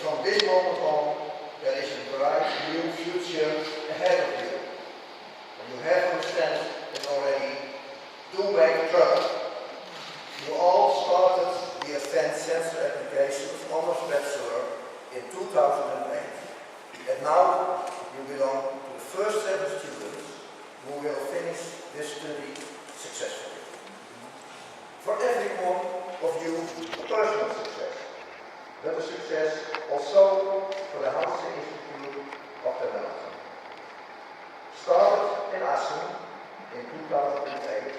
from this moment on, there is a bright new future ahead of you. And you have understand it already. Do make trouble. You all started the advanced sensor applications Honours Bachelor in 2008. And now you belong to the first 7 students who will finish this study successfully. For every one of you, a personal success, but a success also for the Hanze Institute of Technology. Started in Assen in 2008,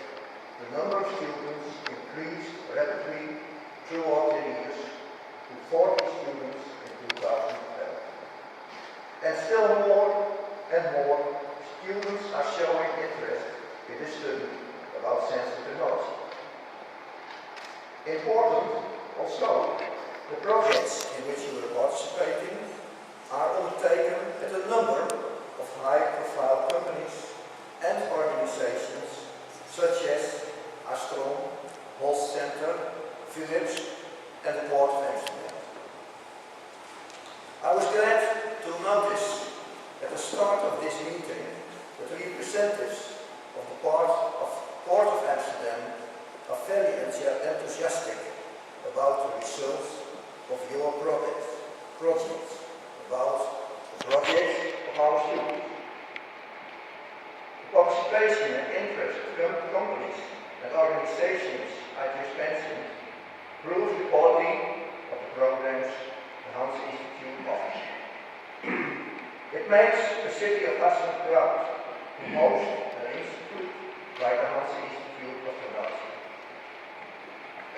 the number of students increased rapidly throughout the years to 40 students in 2012. And still more and more students are showing interest in the study about sensor technology. Important also, the projects in which you are participating are undertaken at a number of high-profile companies and organizations such as Astron, Holst Center, Philips, and the Port of Amsterdam. I was glad to notice at the start of this meeting that the representatives of the Port of Amsterdam are very enthusiastic about the results of your projects, about the projects of our students. The participation and interest of companies and organizations I just mentioned proves the quality of the programs the Hanze Institute offers. It makes the city of Assen proud to host an institute like the Hanze Institute of Technology.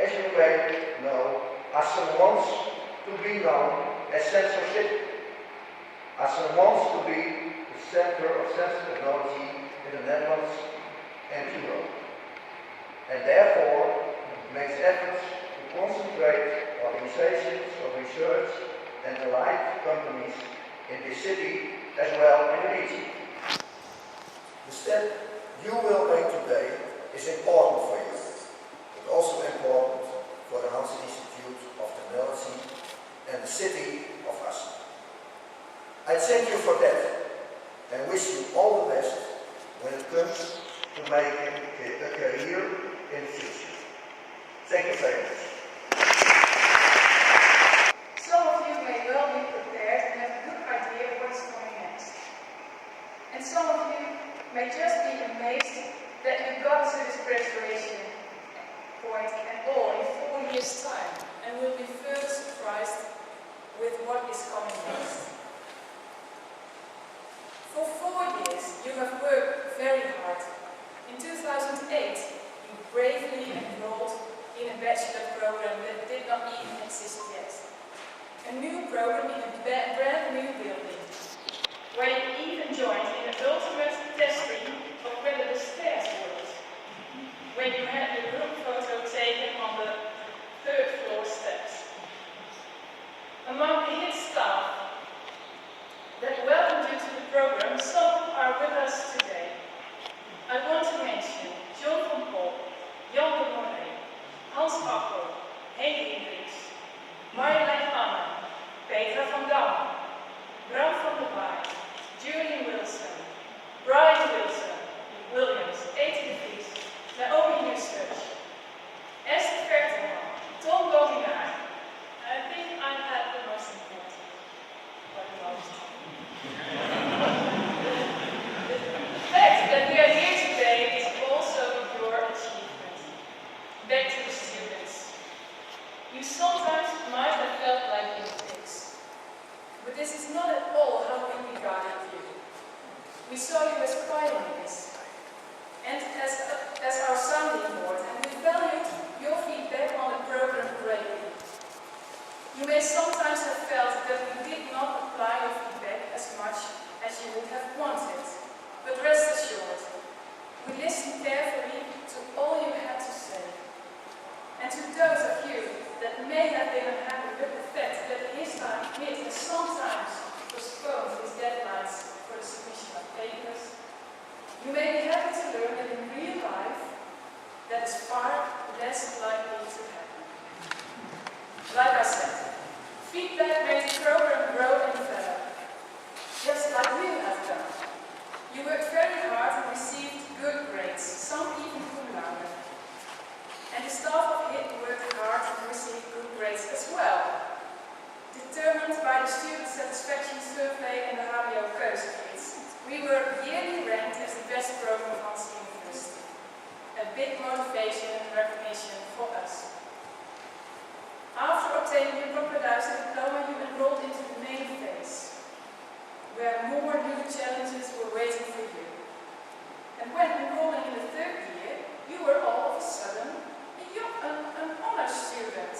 As you may know, Assen wants to be known as Sensor City. Assen wants to be the center of sensor technology in the Netherlands and Europe, and therefore makes efforts to concentrate organizations of research and allied companies in the city as well in the region. The step you will make today is important for you, but also important for the Hanze Institute of Technology and the city of Assen. I thank you for that and wish you all the best when it comes to making a career in the future. Thank you very much. Some of you may well be prepared and have a good idea of what is coming next. And some of you may just be amazed that you got to this graduation point at all in 4 years' time, and will be further surprised with what is coming next. For 4 years, you have worked very hard. In 2008, you bravely enrolled in a bachelor program that did not even exist yet. A new program in a brand new building, where you even joined in the ultimate testing of whether the stairs worked, when you had your group photo taken on the 3rd floor steps. Among the hit staff that welcomed you to the program, some are with us today. I want to mention John van Pol, Jan de Monet, Hans Appel, Henk Hendricks, Marjolein Anna, Petra van Dam, Bram van der Waard, Julian Wilson, Brian Williams, Eti de Vries, Naomi Newchurch, Esther Vertelman, Tom Dominaar. I think I had the most important, but the most. The fact that we are here today is also your achievement. Back to the students. You sometimes might have felt like you pigs, but this is not at all how we regarded you. We saw you as pioneers and as our sounding board, and we valued your feedback on the program greatly. You may sometimes have felt that we did not apply your feedback as much as you would have wanted, but rest assured, we listened carefully to all you had to say. And to those of you that may have been unhappy with the fact that the HIT has sometimes postponed its deadlines for the submission of papers, you may be happy to learn that in real life, that is far less likely to happen. Like I said, feedback have made the program grow and develop, just like you have done. You worked very hard and received good grades, some even cum laude. And the staff of HIT worked hard and received good grades as well, determined by the Student Satisfaction Survey and the HBO Keuzegids. We were yearly ranked as the best program of Hanze University. A big motivation and recognition for us. After obtaining your propedeutised diploma, you enrolled into the main phase, where more new challenges were waiting for you. And when enrolling in the third year, you were all of a sudden an honours student.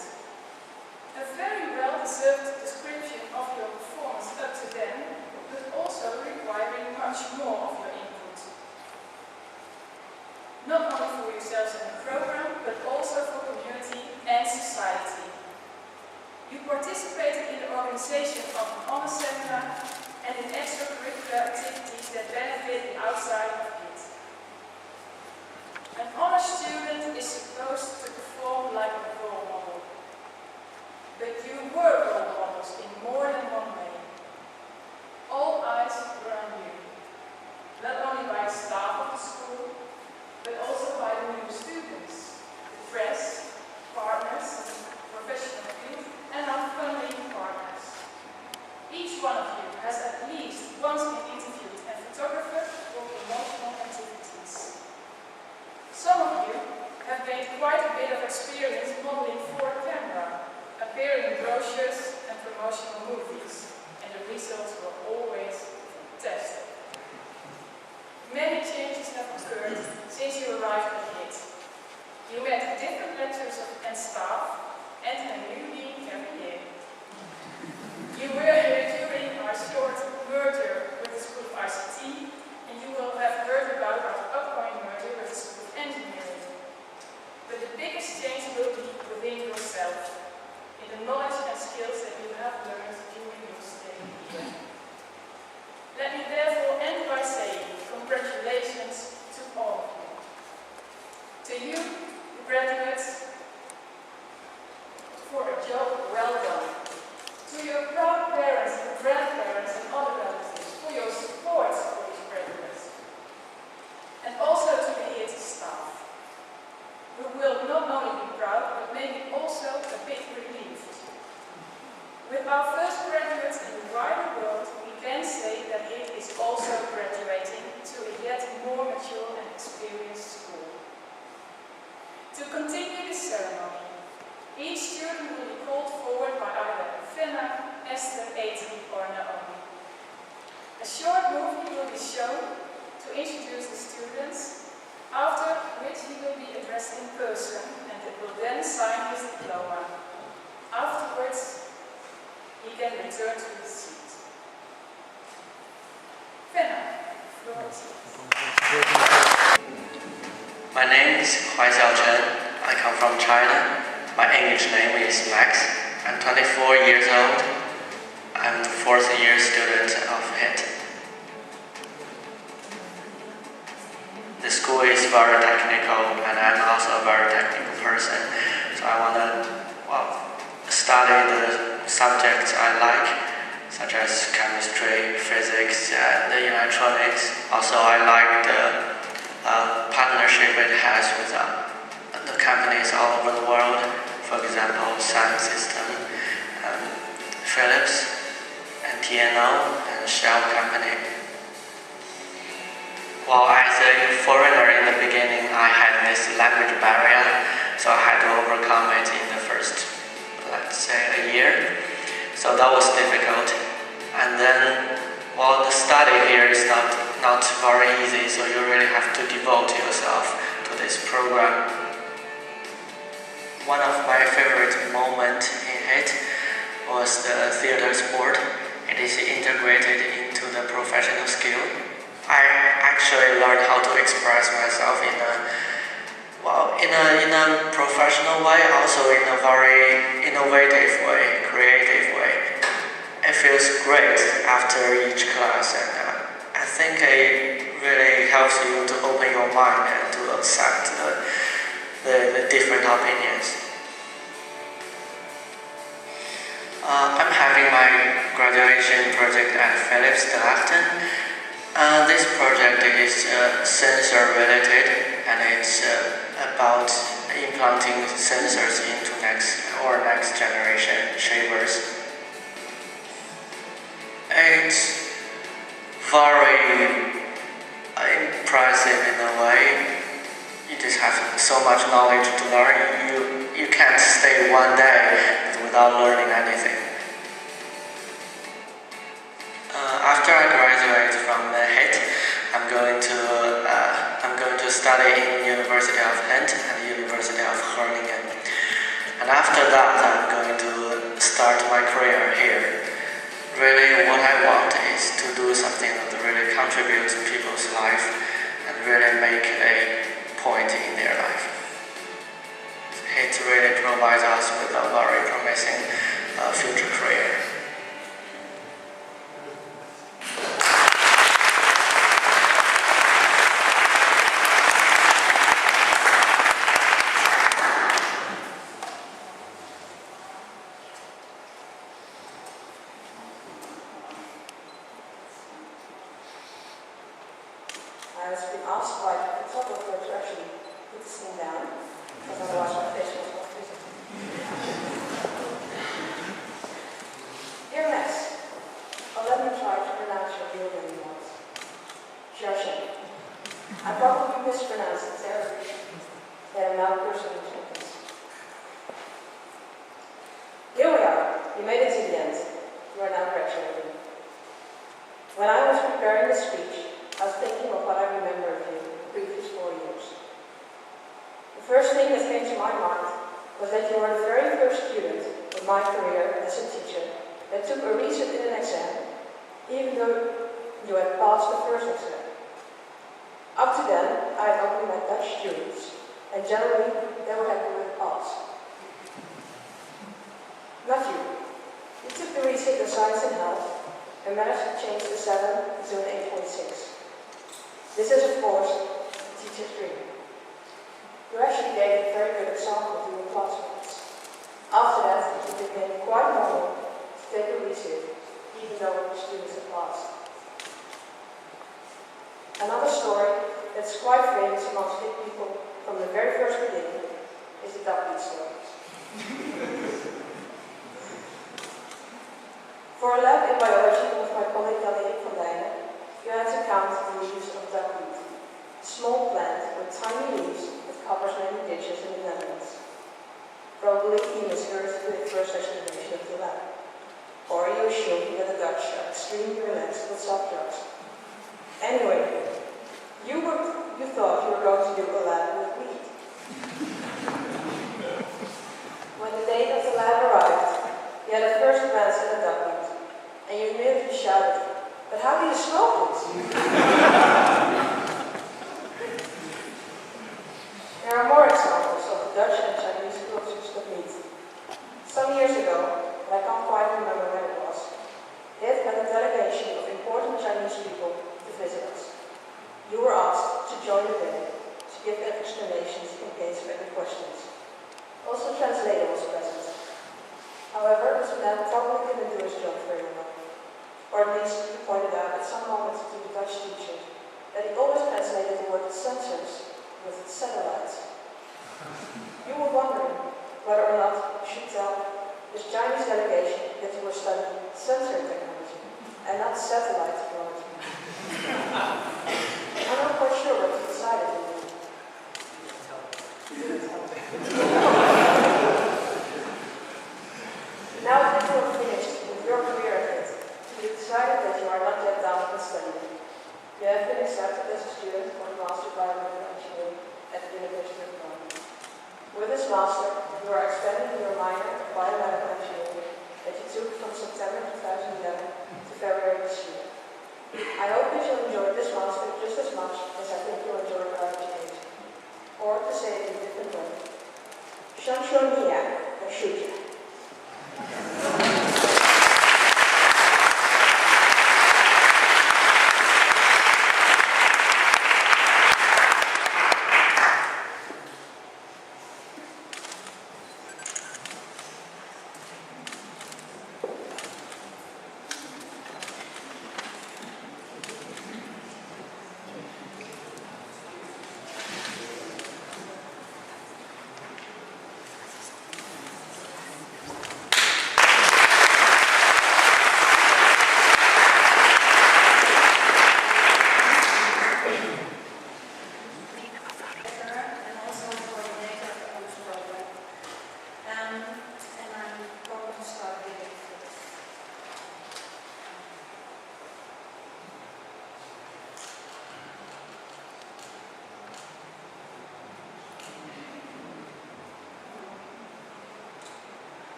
A very well-deserved description of your performance up to then, but also requiring much more of your input. Not only for yourselves in the program, but also for community and society. You participated in the organization of an honor seminar and in extracurricular activities that benefit the outside of it. An honor student is supposed to perform like a role model. But you were role models in more than one way. All eyes were on you, not only by the staff of the school, but also by the new students, the press, partners, professional youth, and our funding partners. Each one of you has at least once been interviewed and photographed for promotional activities. Some of you have made quite a bit of experience modeling for a camera, appearing in brochures and promotional movies, and the results were always fantastic. Many changes have occurred since you arrived at HIT. You met different lecturers and staff, and a new dean every year. You were here during our short merger with the School of ICT, and you will have heard about our upcoming merger with the School of Engineering. But the biggest change will be within yourself, in the knowledge and skills that you have learned during your stay here. Let me therefore end by saying congratulations to all of you. To you, the graduates, for a job well done. To your proud parents and grandparents and other relatives for your support for these graduates. And also to the HIT staff, who will not only be proud, but maybe also a bit relieved. With our first graduates in the wider world, we can say that HIT is also graduating to a yet more mature and experienced school. To continue the ceremony, each student will be called forward by either Fenna, Esther, Eti, or Naomi. A short movie will be shown to introduce the students, after which he will be addressed in person and will then sign his diploma. Afterwards, he can return to his seat. Fenna, the floor is yours. My name is Huai Xiaochen. I come from China. My English name is Max. I'm 24 years old. I'm the fourth year student of HIT. The school is very technical, and I'm also a very technical person. So I want to study the subjects I like, such as chemistry, physics, and electronics. Also, I like the partnership it has with the companies all over the world. For example, Sun System, Philips, and TNO, and Shell Company. Well, as a foreigner in the beginning, I had this language barrier, so I had to overcome it in the first, let's say, a year. So that was difficult. And then, well, the study here is not very easy, so you really have to devote yourself to this program. One of my favorite moments in HIT was the theater sport. It is integrated into the professional skill. I actually learned how to express myself in a professional way, also in a very innovative way, creative way. It feels great after each class, and I think it really helps you to open your mind and to accept the different opinions. I'm having my graduation project at Philips Delafton. This project is sensor related, and it's about implanting sensors into next generation shavers. It's very impressive in a way. You just have so much knowledge to learn. You can't stay one day without learning anything. After I graduate from the HIT, I'm going to study in University of Ghent and University of Groningen. And after that, I'm going to start my career here. Really, what I want is to do something that really contributes to people's life and really make a point in their life. It really provides us with a very promising future career. I was being asked by the photographer to actually put this thing down, because otherwise my face was not visible. Dear Max, let me try to pronounce your real name once. Shashin. I probably mispronounced it terribly. They are now personal sentence. Here we are. You made it to the end. You are now graduating. When I was preparing the speech, I was thinking of what I remember of you the previous 4 years. The first thing that came to my mind was that you were the very first student in my career as a teacher that took a reset in an exam, even though you had passed the first exam. Up to then, I had only met Dutch students, and generally they were happy with the pass. Not you. You took the reset in science and health and managed to change the 7 to an 8.6. This is, of course, a teacher's dream. You actually gave a very good example to your classmates. After that, it became quite normal to take a resit, even though the students had passed. Another story that's quite famous amongst big people from the very first beginning is the duckweed story. For a lab in biology with my colleague Danielle van Dijnen, you had to count the leaves of duckweed, a small plant with tiny leaves that covers many ditches in the Netherlands. Probably you misheard the first explanation of the lab. Or you assumed that the Dutch are extremely relaxed with soft drugs. Anyway, you thought you were going to do a lab with weed. When the date of the lab arrived, you had a first glance at the duckweed, and you immediately shouted, "But how do you smoke it?" There are more examples of the Dutch and Chinese cultures that meet. Some years ago, and I can't quite remember when it was, they had a delegation of important Chinese people to visit us. You were asked to join the day to give explanations in case of any questions. Also, a translator was present. However, this man probably didn't do his job very well. Or at least he pointed out at some moments to the Dutch teacher that he always translated the word sensors with satellites. You were wondering whether or not you should tell this Chinese delegation that you were studying sensor technology and not satellite technology. I'm not quite sure what you decided to do. Now that you are finished with your career at it, you decided that you are not yet done with studying. You have been accepted as a student for the Master of Biomedical Engineering at the University of Groningen. With this master, you are expanding your minor of Biomedical Engineering that you took from September 2011 to February this year. I hope that you'll enjoy this master just as much as I think you'll enjoy our education. Or to say it in a different way, Shanshonia or Shuja.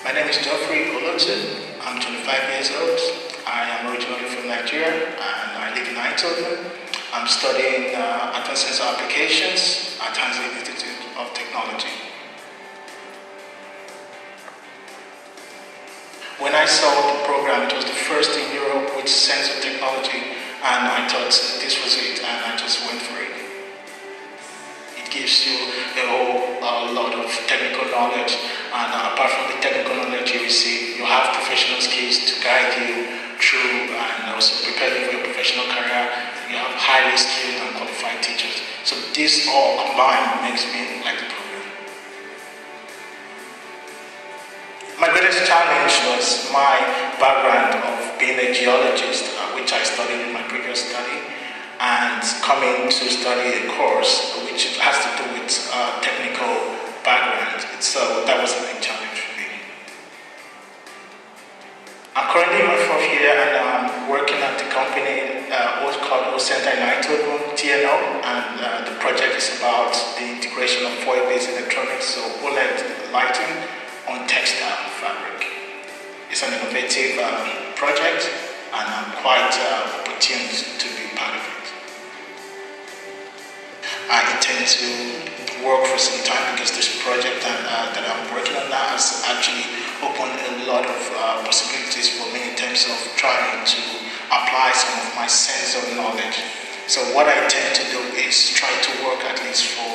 My name is Geoffrey Olotu. I'm 25 years old. I am originally from Nigeria and I live in Eindhoven. I'm studying Advanced Sensor Applications at Hanze Institute of Technology. When I saw the program, it was the first in Europe with sensor technology, and I thought this was it, and I just went for it. It gives you a lot of technical knowledge, and apart from the technical knowledge you receive, you have professional skills to guide you through and also prepare you for your professional career. You have highly skilled and qualified teachers. So this all combined makes me like the program. My greatest challenge was my background of being a geologist, which I studied in my previous study, and coming to study a course which has to do with technical background. So that was a big challenge for me. I'm currently in my 4th year and I'm working at the company called Center in Eindhoven, TNO, and the project is about the integration of foil-based electronics, so OLED lighting on textile fabric. It's an innovative project and I'm quite opportuned to be part of it. I intend to work for some time because this project that I'm working on now has actually opened a lot of possibilities for me in terms of trying to apply some of my sensor knowledge. So what I intend to do is try to work at least for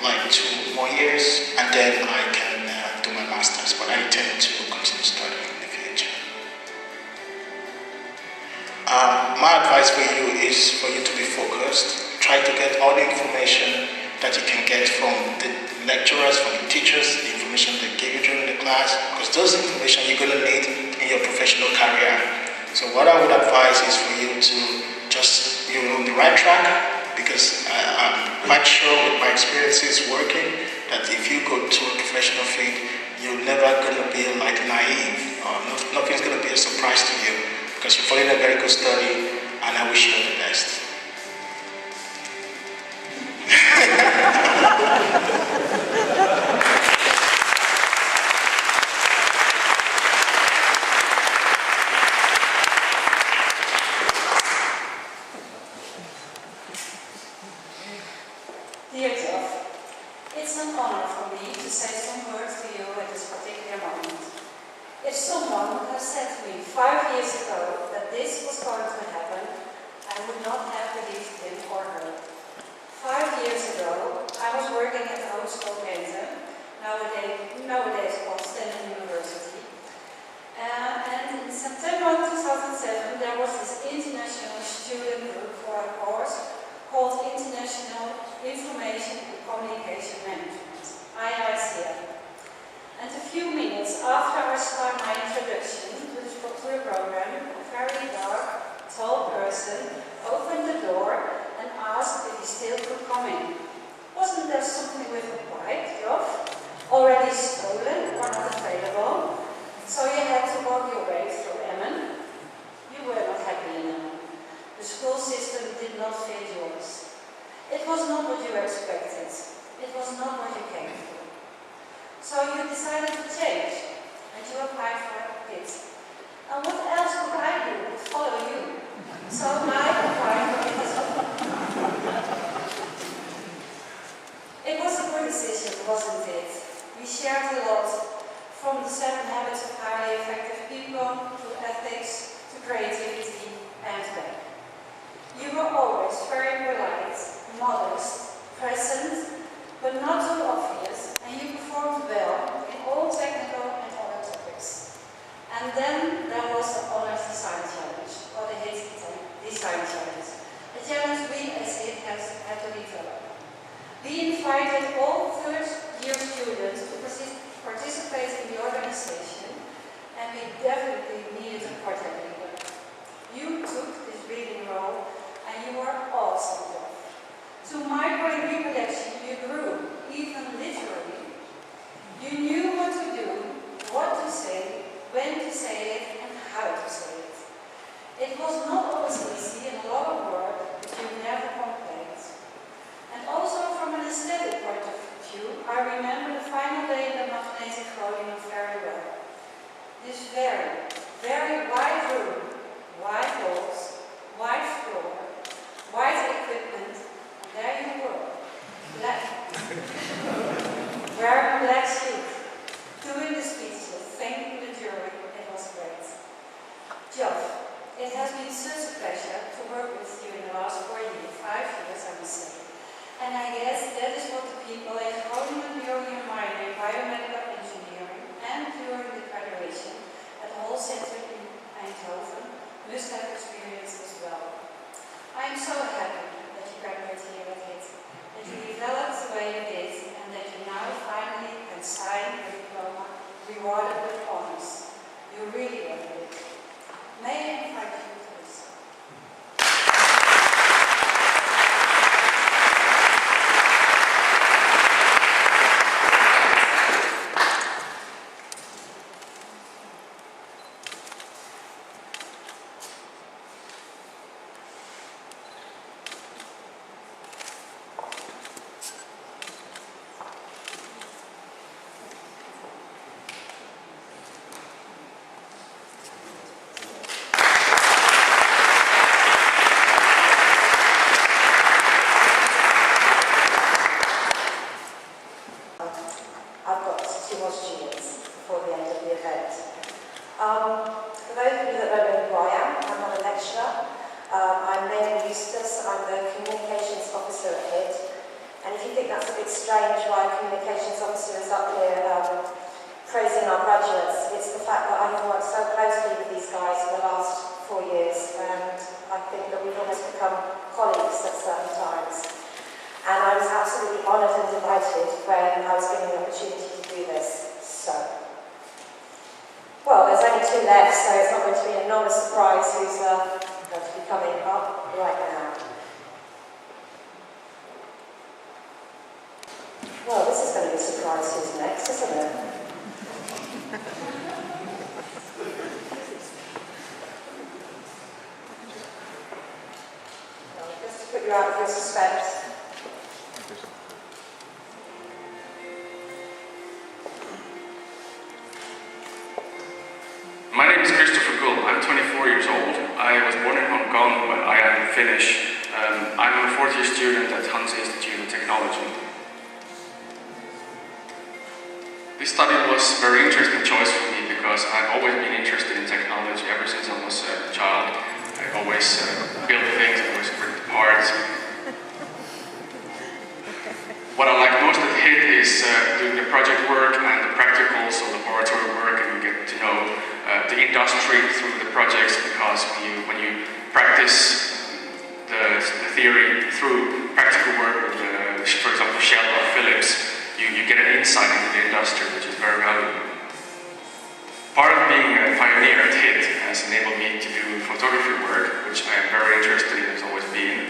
like 2 more years, and then I can do my master's, but I intend to continue studying in the future. My advice for you is for you to be focused. Try to get all the information that you can get from the lecturers, from the teachers, the information they give you during the class, because those information you're going to need in your professional career. So what I would advise is for you to just, you're on the right track, because I'm quite sure with my experiences working that if you go to a professional field, you're never going to be like naive, or nothing's going to be a surprise to you, because you're following a very good study, and I wish you all the best. Dear Geoff, it's an honor for me to say some words to you at this particular moment. If someone had said to me 5 years ago that this was going to happen, I would not have believed him or her. 5 years ago, I was working at Honours Bachelor, nowadays called Stanford University. And in September 2007, there was this international student group for a course called International Information and Communication Management, IICM. And a few minutes after I start my introduction to the program, a very dark, tall person opened the door and asked if he still could come in. Wasn't there something with a bike, Geoff? Already stolen or not available? So you had to walk your way through Emmen? You were not happy in Emmen. The school system did not fit yours. It was not what you expected. It was not what you came for. So you decided to change, and you applied for it. And what else could I do but follow you? So I applied for it as well. It was a good decision, wasn't it? We shared a lot, from the 7 habits of highly effective people, to ethics, to creativity, and back. You were always very polite, modest, present, but not too obvious, and you performed well in all technical and other topics. And then there was the Honours Design Challenge, or the HIT Design Challenge. A challenge Wearing black suit, doing the speeches, thanking the jury, it was great. Geoff, it has been such a pleasure to work with you in the last 5 years, I must say. And I guess that is what the people at Honours Bachelor of Engineering, Biomedical Engineering, and during the graduation at the whole center in Eindhoven must have experienced as well. I am so happy that you graduated here at HIT, that you developed the way you did, and that you now finally can sign your diploma rewarded with honors. You really earned it. May I invite you to this? I've got 2 more students before the end of the event. For those of you that don't know who I am, I'm not a lecturer. I'm Naomi Eustace, I'm the Communications Officer at HIT. And if you think that's a bit strange why a Communications Officer is up here praising our graduates, it's the fact that I have worked so closely with these guys for the last 4 years, and I think that we've almost become colleagues at certain times. And I was absolutely honoured and delighted when I was given the opportunity to do this. So, well, there's only 2 left, so it's not going to be an enormous surprise who's going to be coming up right now. Well, this is going to be a surprise who's next, isn't it? Well, just to put you out of your suspense. My name is Christopher Gull. I'm 24 years old. I was born in Hong Kong, but I am Finnish. I'm a 4th-year student at Hanze Institute of Technology. This study was a very interesting choice for me because I've always been interested in technology ever since I was a child. I always built things, I always ripped parts. What I like most at HIT is doing the project work and the practical, so the laboratory work, and you get to know the industry through the projects, because when you practice the theory through practical work with, for example, Shell or Philips, you get an insight into the industry, which is very valuable. Part of being a pioneer at HIT has enabled me to do photography work, which I am very interested in, has always been.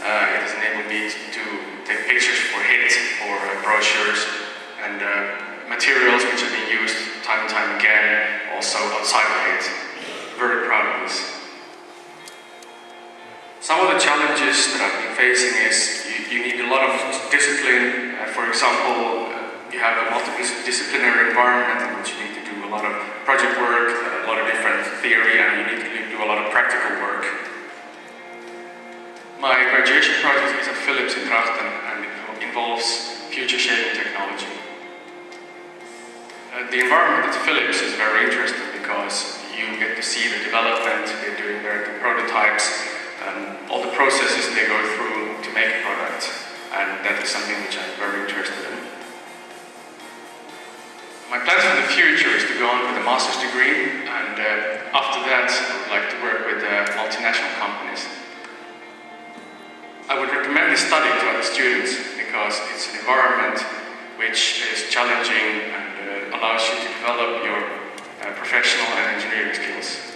It has enabled me to take pictures for HIT, for brochures, and materials which have been used time and time again, also outside of HIT. Very proud of this. Some of the challenges that I've been facing is you need a lot of discipline. For example, you have a multidisciplinary environment in which you need to do a lot of project work, a lot of different theory, and you need to do a lot of practical work. My graduation project is at Philips in Drachten, and it involves future-shaping technology. The environment at Philips is very interesting because you get to see the development, they're doing their prototypes, all the processes they go through to make a product, and that is something which I'm very interested in. My plans for the future is to go on with a master's degree, and after that I would like to work with multinational companies. I would recommend this study to other students because it's an environment which is challenging and allows you to develop your professional and engineering skills.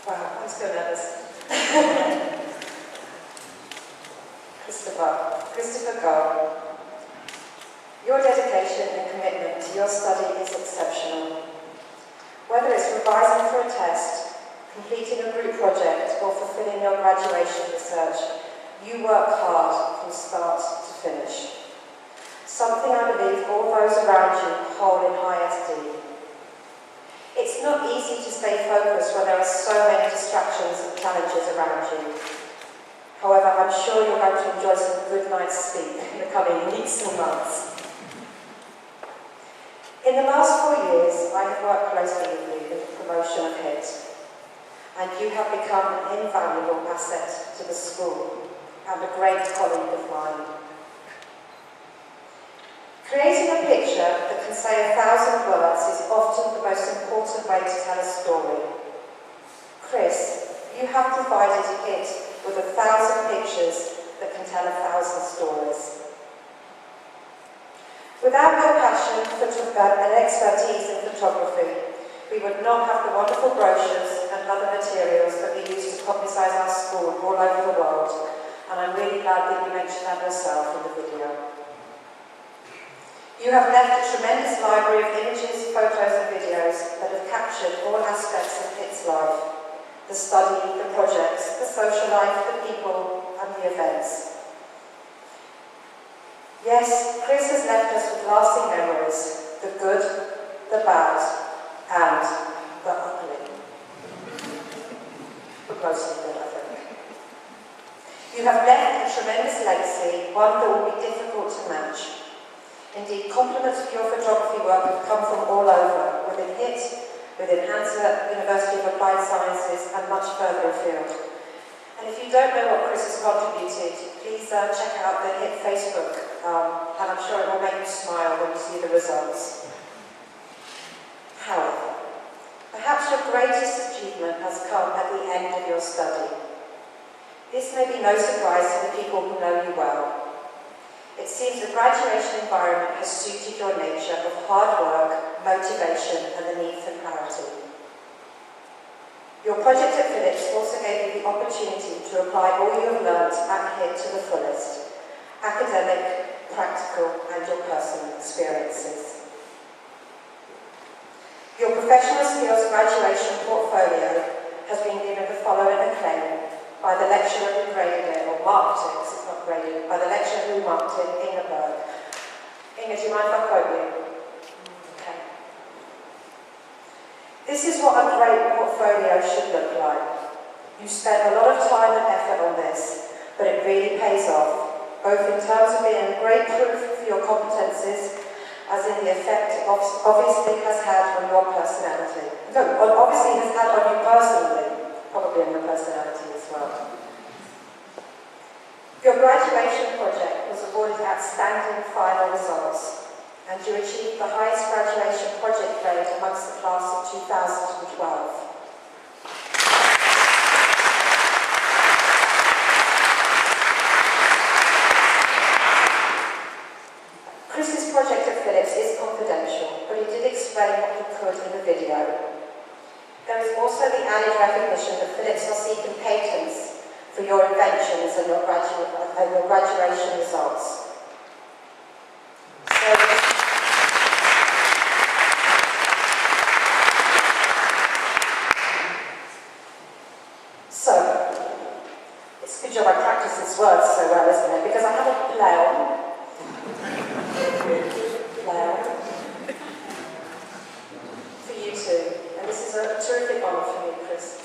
Wow, I'm so nervous. Christopher Gull, your dedication and commitment to your study is exceptional. Whether it's revising for a test, completing a group project, or fulfilling your graduation research, you work hard from start to finish. Something I believe all those around you hold in high esteem. It's not easy to stay focused when there are so many distractions and challenges around you. However, I'm sure you're going to enjoy some good night's sleep in the coming weeks and months. In the last 4 years, I have worked closely with you in the promotion of HIT, and you have become an invaluable asset to the school and a great colleague of mine. Creating a picture that can say 1,000 words is often the most important way to tell a story. Chris, you have provided HIT with 1,000 pictures that can tell 1,000 stories. Without your passion and expertise in photography, we would not have the wonderful brochures and other materials that we use to publicise our school all over the world, and I'm really glad that you mentioned that yourself in the video. You have left a tremendous library of images, photos and videos that have captured all aspects of HIT's life: the study, the projects, the social life, the people and the events. Yes, Chris has left us with lasting memories, the good, the bad, and the ugly. But mostly good, I think. You have left a tremendous legacy, one that will be difficult to match. Indeed, compliments for your photography work have come from all over, within HIT, within Hanze University of Applied Sciences, and much further afield. And if you don't know what Chris has contributed, please check out the HIT Facebook, and I'm sure it will make you smile when you see the results. However, perhaps your greatest achievement has come at the end of your study. This may be no surprise to the people who know you well. It seems the graduation environment has suited your nature of hard work, motivation, and the need for clarity. Your project at Phillips also gave you the opportunity to apply all you have learnt at HIT to the fullest: academic, practical, and your personal experiences. Your professional skills graduation portfolio has been given the following acclaim by the lecturer who graded it, or marked it, because it's not graded, by the lecturer who marked it, Inga Berg. Inga, do you mind if I quote you? Okay. This is what a great portfolio should look like. You spent a lot of time and effort on this, but it really pays off, both in terms of being a great proof for your competences, as in the effect it obviously has had on your personality. No, obviously has had on you personally, probably on your personality as well. Your graduation project was awarded outstanding final results, and you achieved the highest graduation project grade amongst the class of 2012. Chris's project at Phillips is confidential, but he did explain what he could in the video. There is also the added recognition that Phillips are seeking patents for your inventions and your graduation results. So, it's a good job I practice these words so well, isn't it? Because I have a plan for you two, and this is a terrific honour for me, Chris.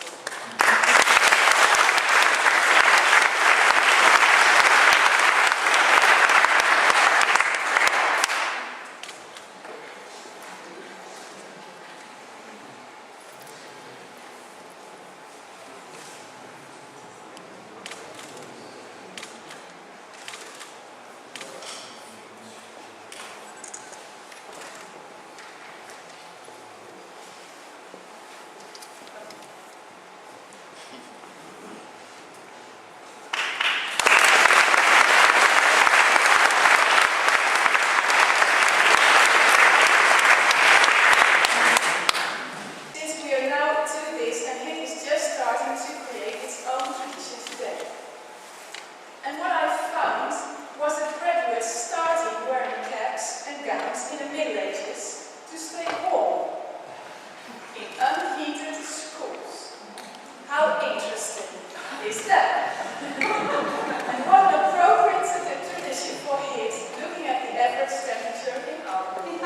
is that. And what an appropriate tradition for HIT, looking at the average temperature in Albany.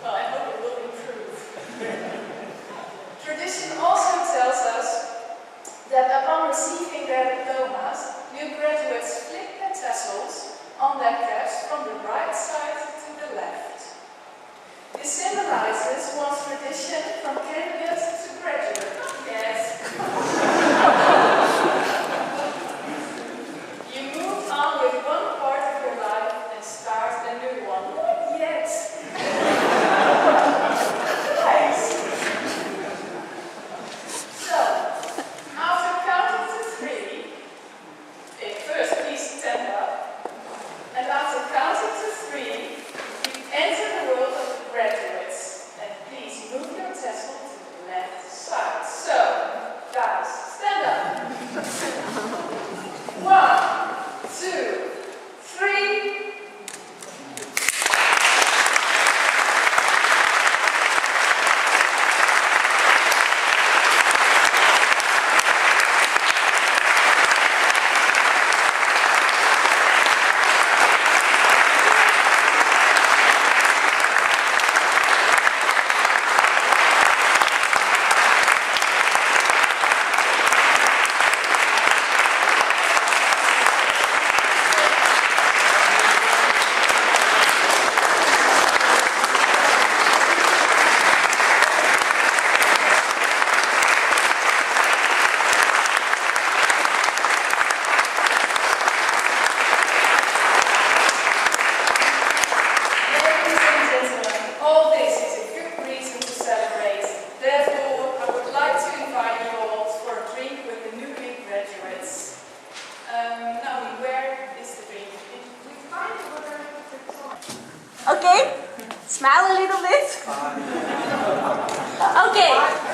Well, I hope it will improve. Tradition also tells us that upon receiving their diplomas, new graduates flip their tassels on their caps from the right side to the left. This symbolizes one's tradition from candidate to graduate. Yes. You move on with one part of your life and start a new one. Not yet. Nice. So, after counting to 3, first please stand up. And after counting to 3, you enter the world of the graduates. And please move your tassel to the left side. So, guys, stand up. 1, 2, 3. Okay, smile a little bit. Okay.